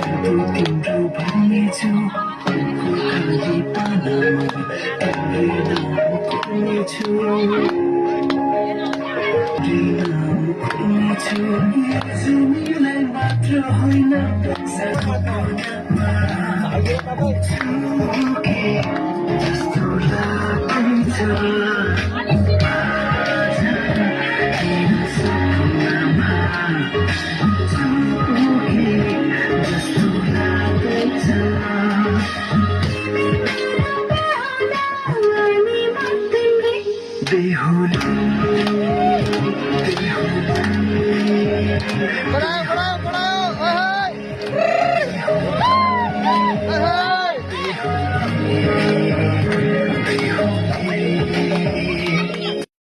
तिम्रो भन्नेछु खाली पानामा तिम्रै नाम खोल्नेछु तिमीलाई मात्र होइन जस्तो लाग्दैछ जस्तो लाग्दैछ बेहुली